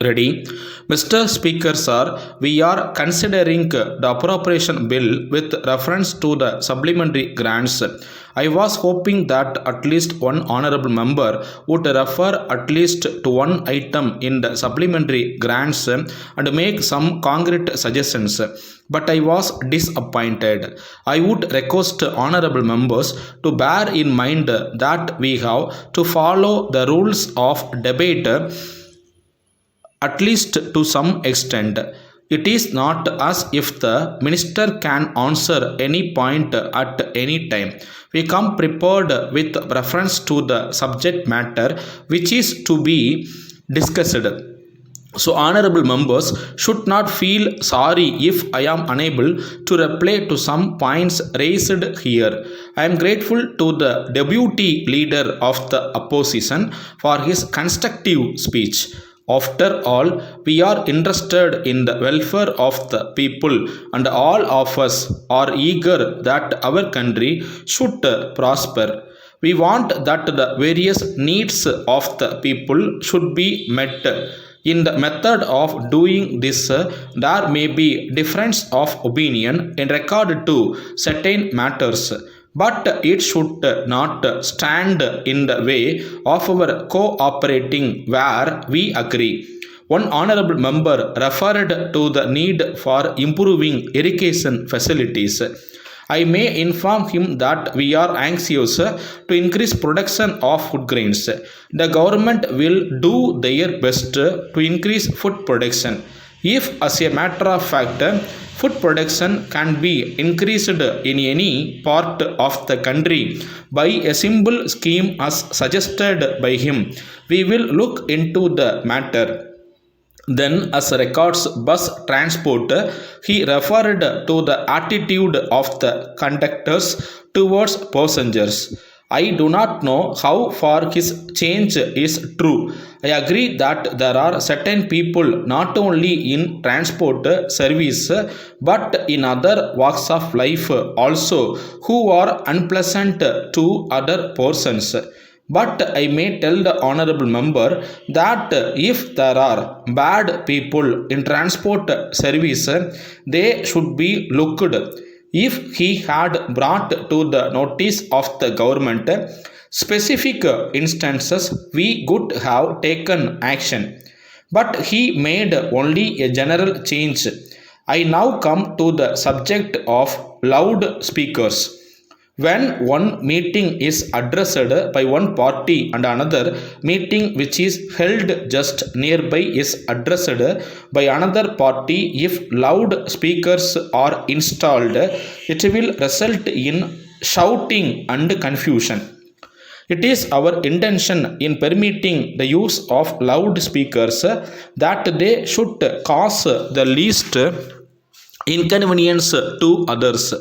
Ready? Mr. Speaker, sir, we are considering the appropriation bill with reference to the supplementary grants. I was hoping that at least one honorable member would refer at least to one item in the supplementary grants and make some concrete suggestions. But I was disappointed. I would request honorable members to bear in mind that we have to follow the rules of debate at least to some extent. It is not as if the minister can answer any point at any time. We come prepared with reference to the subject matter which is to be discussed. So, honorable members should not feel sorry if I am unable to reply to some points raised here. I am grateful to the deputy leader of the opposition for his constructive speech. After all, we are interested in the welfare of the people, and all of us are eager that our country should prosper. We want that the various needs of the people should be met. In the method of doing this, there may be difference of opinion in regard to certain matters, but it should not stand in the way of our cooperating where we agree. One honorable member referred to the need for improving irrigation facilities. I may inform him that we are anxious to increase production of food grains. The government will do their best to increase food production. If, as a matter of fact, food production can be increased in any part of the country by a simple scheme as suggested by him, we will look into the matter. Then, as regards bus transport, he referred to the attitude of the conductors towards passengers. I do not know how far his change is true. I agree that there are certain people not only in transport service but in other walks of life also who are unpleasant to other persons. But I may tell the honorable member that if there are bad people in transport service, they should be looked. If he had brought to the notice of the government specific instances, we could have taken action. But he made only a general change. I now come to the subject of loudspeakers. When one meeting is addressed by one party and another meeting which is held just nearby is addressed by another party, if loudspeakers are installed, it will result in shouting and confusion. It is our intention in permitting the use of loudspeakers that they should cause the least inconvenience to others.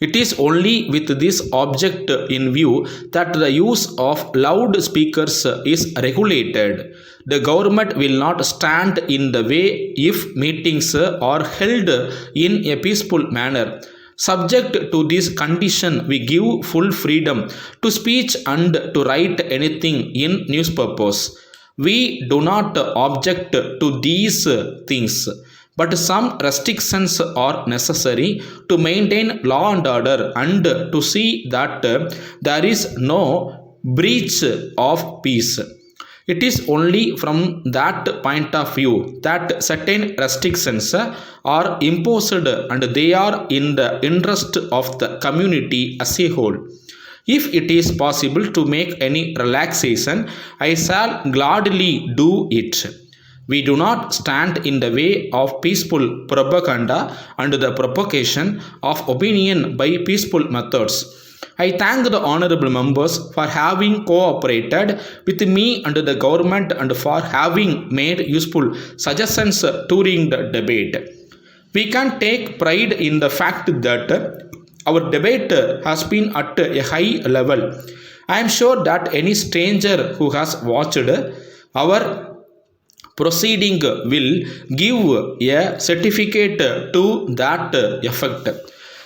It is only with this object in view that the use of loudspeakers is regulated. The government will not stand in the way if meetings are held in a peaceful manner. Subject to this condition, we give full freedom to speech and to write anything in newspapers. We do not object to these things, but some restrictions are necessary to maintain law and order and to see that there is no breach of peace. It is only from that point of view that certain restrictions are imposed and they are in the interest of the community as a whole. If it is possible to make any relaxation, I shall gladly do it. We do not stand in the way of peaceful propaganda and the propagation of opinion by peaceful methods. I thank the honorable members for having cooperated with me and the government and for having made useful suggestions during the debate. We can take pride in the fact that our debate has been at a high level. I am sure that any stranger who has watched our proceeding will give a certificate to that effect.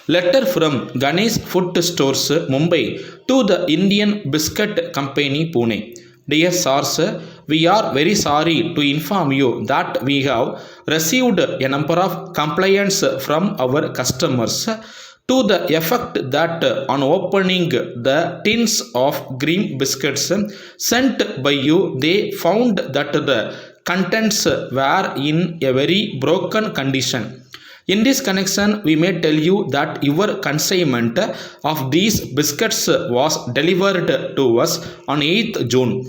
Letter from Ganesh Food Stores, Mumbai to the Indian Biscuit Company, Pune. Dear source, we are very sorry to inform you that we have received a number of complaints from our customers to the effect that on opening the tins of green biscuits sent by you, they found that the contents were in a very broken condition. In this connection, we may tell you that your consignment of these biscuits was delivered to us on 8th June.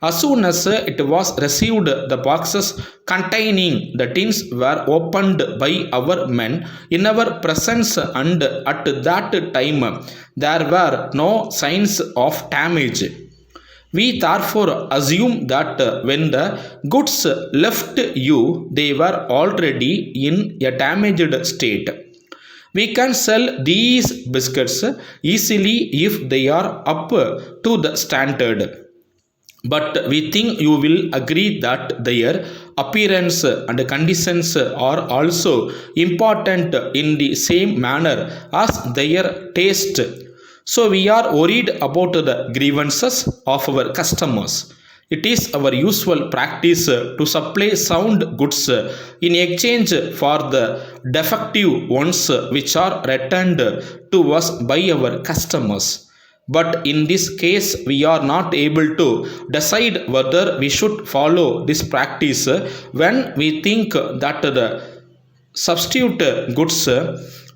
As soon as it was received, the boxes containing the tins were opened by our men in our presence, and at that time there were no signs of damage. We therefore assume that when the goods left you, they were already in a damaged state. We can sell these biscuits easily if they are up to the standard. But we think you will agree that their appearance and conditions are also important in the same manner as their taste. So we are worried about the grievances of our customers. It is our usual practice to supply sound goods in exchange for the defective ones which are returned to us by our customers. But in this case, we are not able to decide whether we should follow this practice when we think that the substitute goods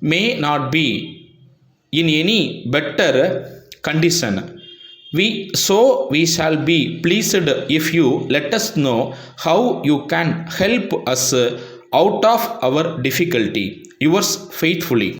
may not be in any better condition. We shall be pleased if you let us know how you can help us out of our difficulty. Yours faithfully.